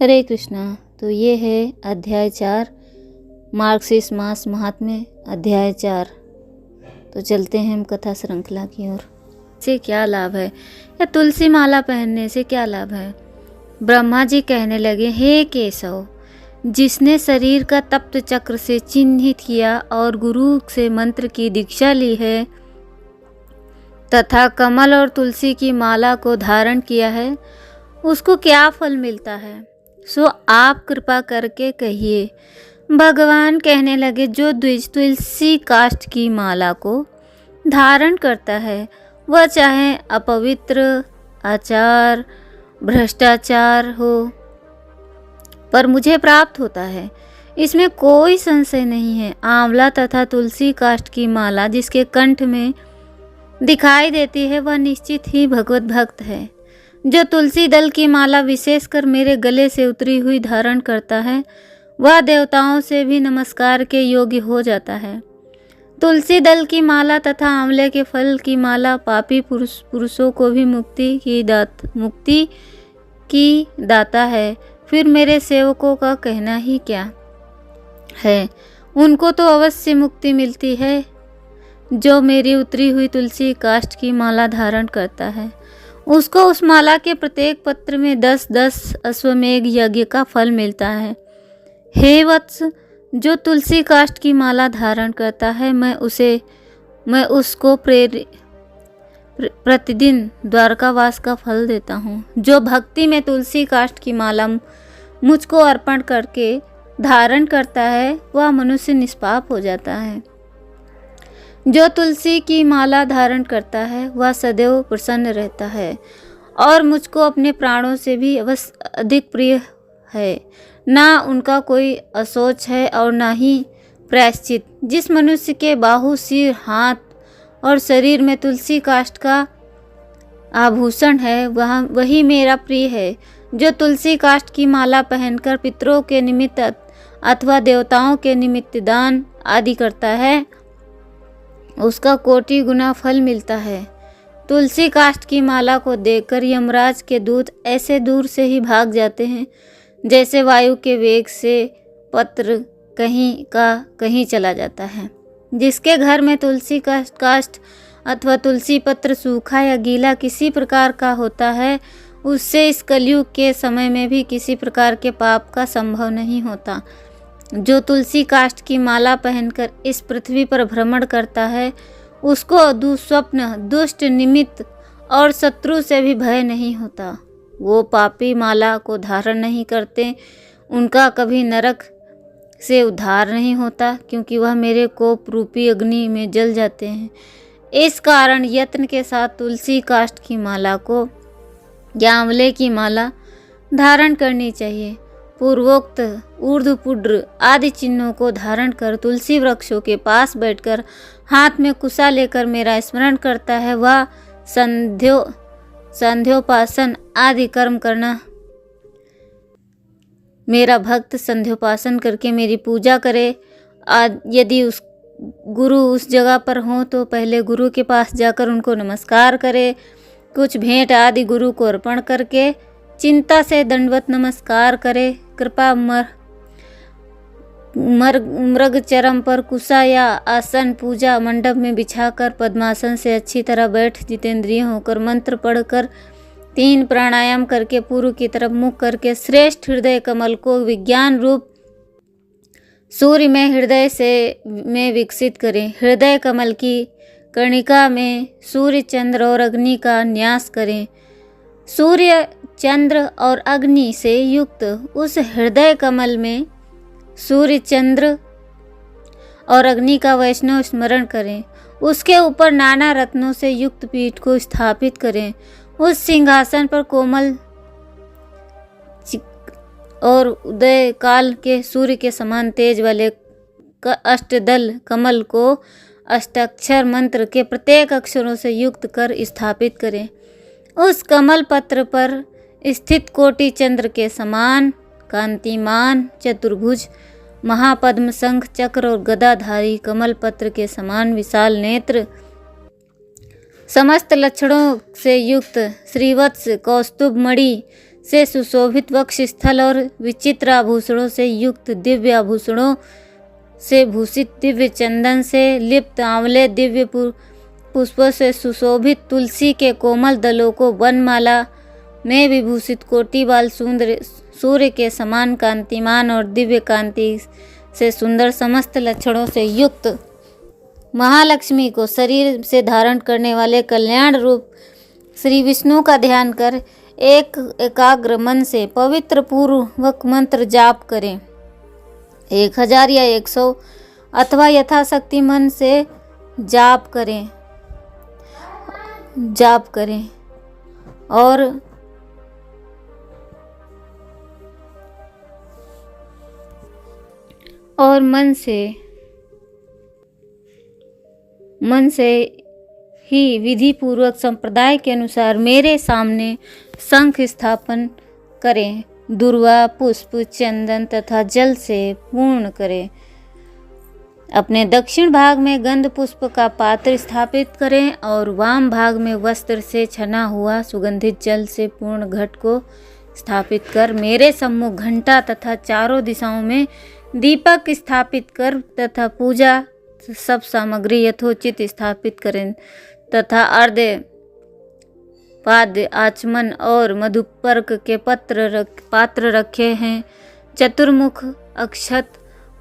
हरे कृष्णा। तो ये है अध्याय 4, मार्क्सिस्ट मास महात्म्य अध्याय 4। तो चलते हैं हम कथा श्रृंखला की ओर। से क्या लाभ है या तुलसी माला पहनने से क्या लाभ है? ब्रह्मा जी कहने लगे, हे केशव, जिसने शरीर का तप्त चक्र से चिन्हित किया और गुरु से मंत्र की दीक्षा ली है तथा कमल और तुलसी की माला को धारण किया है, उसको क्या फल मिलता है? सो आप कृपा करके कहिए। भगवान कहने लगे, जो द्विज तुलसी काष्ठ की माला को धारण करता है वह चाहे अपवित्र, आचार, भ्रष्टाचार हो, पर मुझे प्राप्त होता है, इसमें कोई संशय नहीं है। आंवला तथा तुलसी काष्ठ की माला जिसके कंठ में दिखाई देती है वह निश्चित ही भगवत भक्त है। जो तुलसी दल की माला विशेषकर मेरे गले से उतरी हुई धारण करता है वह देवताओं से भी नमस्कार के योग्य हो जाता है। तुलसी दल की माला तथा आंवले के फल की माला पापी पुरुषों को भी मुक्ति की दाता है। फिर मेरे सेवकों का कहना ही क्या है, उनको तो अवश्य मुक्ति मिलती है जो मेरी उतरी हुई तुलसी काष्ठ की माला धारण करता है। उसको उस माला के प्रत्येक पत्र में 10-10 अश्वमेघ यज्ञ का फल मिलता है। हे वत्स, जो तुलसी काष्ठ की माला धारण करता है मैं उसको प्रतिदिन द्वारकावास का फल देता हूँ। जो भक्ति में तुलसी काष्ठ की माला मुझको अर्पण करके धारण करता है वह मनुष्य निष्पाप हो जाता है। जो तुलसी की माला धारण करता है वह सदैव प्रसन्न रहता है और मुझको अपने प्राणों से भी अवश्य अधिक प्रिय है। ना उनका कोई असोच है और ना ही प्रायश्चित। जिस मनुष्य के बाहु, सिर, हाथ और शरीर में तुलसी काष्ठ का आभूषण है वही मेरा प्रिय है। जो तुलसी काष्ठ की माला पहनकर पितरों के निमित्त अथवा देवताओं के निमित्त दान आदि करता है उसका कोटि गुना फल मिलता है। तुलसी काष्ठ की माला को देखकर यमराज के दूत ऐसे दूर से ही भाग जाते हैं जैसे वायु के वेग से पत्र कहीं का कहीं चला जाता है। जिसके घर में तुलसी काष्ठ अथवा तुलसी पत्र सूखा या गीला किसी प्रकार का होता है उससे इस कलयुग के समय में भी किसी प्रकार के पाप का संभव नहीं होता। जो तुलसी काष्ठ की माला पहनकर इस पृथ्वी पर भ्रमण करता है उसको दुस्वप्न, दुष्ट निमित्त और शत्रु से भी भय नहीं होता। वो पापी माला को धारण नहीं करते, उनका कभी नरक से उद्धार नहीं होता क्योंकि वह मेरे कोप रूपी अग्नि में जल जाते हैं। इस कारण यत्न के साथ तुलसी काष्ठ की माला को या आंवले की माला धारण करनी चाहिए। पूर्वोक्त ऊर्ध्वपुड्र आदि चिन्हों को धारण कर तुलसी वृक्षों के पास बैठकर हाथ में कुशा लेकर मेरा स्मरण करता है वह संध्योपासन आदि कर्म करना। मेरा भक्त संध्योपासन करके मेरी पूजा करे। यदि उस गुरु उस जगह पर हो तो पहले गुरु के पास जाकर उनको नमस्कार करे। कुछ भेंट आदि गुरु को अर्पण करके चिंता से दंडवत नमस्कार करे। कृपा मृग चरम पर कुशा या आसन पूजा मंडप में बिछाकर पद्मासन से अच्छी तरह बैठ जितेंद्रिय होकर मंत्र पढ़कर 3 प्राणायाम करके पूर्व की तरफ मुख करके श्रेष्ठ हृदय कमल को विज्ञान रूप सूर्य में हृदय में विकसित करें। हृदय कमल की कर्णिका में सूर्य, चंद्र और अग्नि का न्यास करें। सूर्य, चंद्र और अग्नि से युक्त उस हृदय कमल में सूर्य, चंद्र और अग्नि का वैष्णव स्मरण करें। उसके ऊपर नाना रत्नों से युक्त पीठ को स्थापित करें। उस सिंहासन पर कोमल और उदय काल के सूर्य के समान तेज वाले अष्टदल कमल को अष्टाक्षर मंत्र के प्रत्येक अक्षरों से युक्त कर स्थापित करें। उस कमल पत्र पर स्थित कोटि चंद्र के समान कांतिमान चतुर्भुज महापद्म, शंख, चक्र और गदाधारी, कमल पत्र के समान विशाल नेत्र, समस्त लक्षणों से युक्त श्रीवत्स, कौस्तुभ मणि से सुशोभित वक्ष स्थल और विचित्र आभूषणों से युक्त दिव्य आभूषणों से भूषित दिव्य चंदन से लिप्त आंवले दिव्य पुष्पों से सुशोभित तुलसी के कोमल दलों को वनमाला में विभूषित कोटि बाल सूर्य के समान कांतिमान और दिव्य कांति से सुंदर समस्त लक्षणों से युक्त महालक्ष्मी को शरीर से धारण करने वाले कल्याण रूप श्री विष्णु का ध्यान कर एक एकाग्र मन से पवित्र पूर्वक मंत्र जाप करें। 1000 या 100 अथवा यथाशक्ति मन से जाप करें और मन से ही विधि पूर्वक संप्रदाय के अनुसार मेरे सामने शंख स्थापन करें। दुर्वा पुष्प चंदन तथा जल से पूर्ण करें। अपने दक्षिण भाग में गंध पुष्प का पात्र स्थापित करें और वाम भाग में वस्त्र से छना हुआ सुगंधित जल से पूर्ण घट को स्थापित कर मेरे सम्मुख घंटा तथा चारों दिशाओं में दीपक स्थापित कर तथा पूजा सब सामग्री यथोचित स्थापित करें तथा अर्घ्य पाद्य आचमन और मधुपर्क के पात्र रखे हैं। चतुर्मुख अक्षत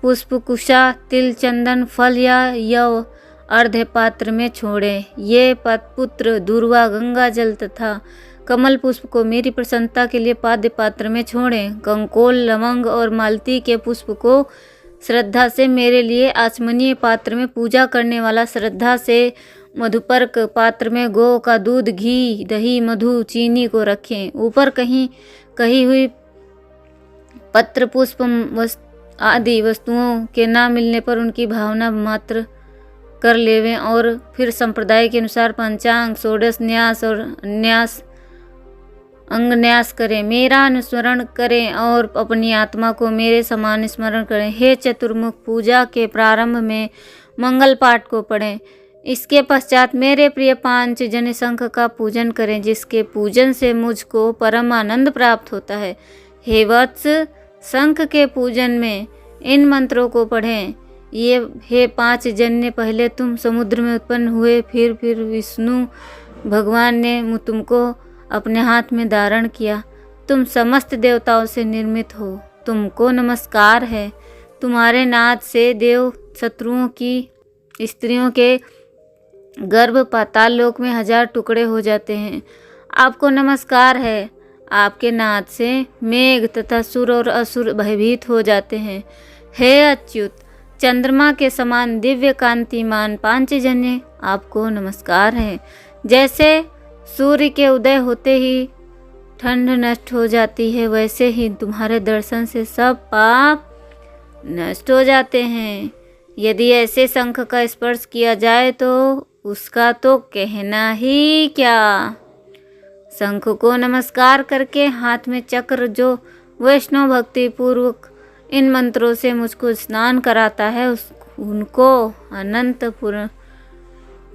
पुष्प कुशा तिल चंदन फल या यव अर्घ्य पात्र में छोड़ें। ये पुत्र दुर्वा गंगा जल तथा कमल पुष्प को मेरी प्रसन्नता के लिए पाद्य पात्र में छोड़ें। कंकोल लवंग और मालती के पुष्प को श्रद्धा से मेरे लिए आचमनीय पात्र में पूजा करने वाला श्रद्धा से मधुपर्क पात्र में गौ का दूध घी दही मधु चीनी को रखें। ऊपर कही हुई पत्र पुष्प आदि वस्तुओं के ना मिलने पर उनकी भावना मात्र कर लेवें और फिर संप्रदाय के अनुसार पंचांग षोडश न्यास और अंगन्यास करें। मेरा अनुस्मरण करें और अपनी आत्मा को मेरे समान स्मरण करें। हे चतुर्मुख पूजा के प्रारंभ में मंगल पाठ को पढ़ें। इसके पश्चात मेरे प्रिय पांच जन शंख का पूजन करें जिसके पूजन से मुझको परम आनंद प्राप्त होता है। हे वत्स शंख के पूजन में इन मंत्रों को पढ़ें। ये हे पांच जन्य पहले तुम समुद्र में उत्पन्न हुए फिर विष्णु भगवान ने तुमको अपने हाथ में धारण किया। तुम समस्त देवताओं से निर्मित हो। तुमको नमस्कार है। तुम्हारे नाद से देव शत्रुओं की स्त्रियों के गर्भ पाताल लोक में 1000 टुकड़े हो जाते हैं। आपको नमस्कार है। आपके नाद से मेघ तथा सुर और असुर भयभीत हो जाते हैं। हे अच्युत चंद्रमा के समान दिव्य कांतिमान पांचजन्य आपको नमस्कार है। जैसे सूर्य के उदय होते ही ठंड नष्ट हो जाती है वैसे ही तुम्हारे दर्शन से सब पाप नष्ट हो जाते हैं। यदि ऐसे शंख का स्पर्श किया जाए तो उसका तो कहना ही क्या। शंख को नमस्कार करके हाथ में चक्र जो वैष्णव भक्ति पूर्वक इन मंत्रों से मुझको स्नान कराता है उनको अनंत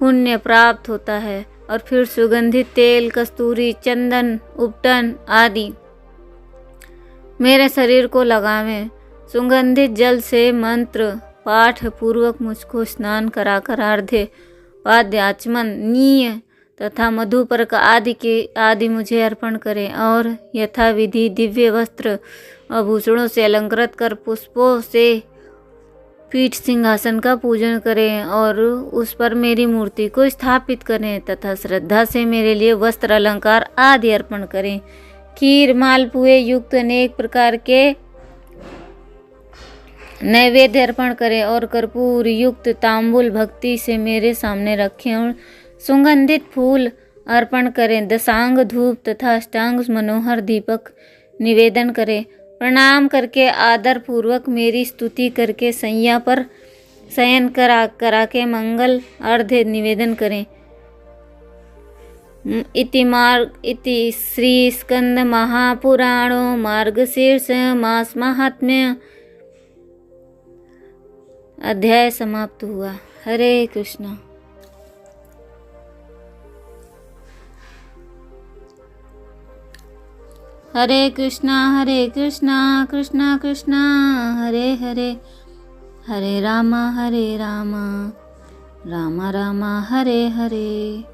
पुण्य प्राप्त होता है। और फिर सुगंधित तेल कस्तूरी चंदन उपटन आदि मेरे शरीर को लगावें। सुगंधित जल से मंत्र पाठ पूर्वक मुझको स्नान कराकर अर्घ्य पाद्य आचमन नीय तथा मधुपर्क आदि मुझे अर्पण करें और यथाविधि दिव्य वस्त्र आभूषणों से अलंकृत कर पुष्पों से पीठ सिंहासन का पूजन करें और उस पर मेरी मूर्ति को स्थापित करें तथा श्रद्धा से मेरे लिए वस्त्र अलंकार आदि अर्पण करें। खीर मालपुए युक्त अनेक प्रकार के नैवेद्य अर्पण करें और कर्पूर युक्त तांबूल भक्ति से मेरे सामने रखें और सुगंधित फूल अर्पण करें। दशांग धूप तथा अष्टांग मनोहर दीपक निवेदन करें। प्रणाम करके आदर पूर्वक मेरी स्तुति करके सैया पर शयन करा के मंगल अर्घ्य निवेदन करें। इति श्री स्कंद महापुराणो मार्गशीर्ष मास महात्म्य अध्याय समाप्त हुआ। हरे कृष्णा। हरे कृष्णा कृष्णा कृष्णा हरे हरे, हरे रामा रामा रामा हरे हरे।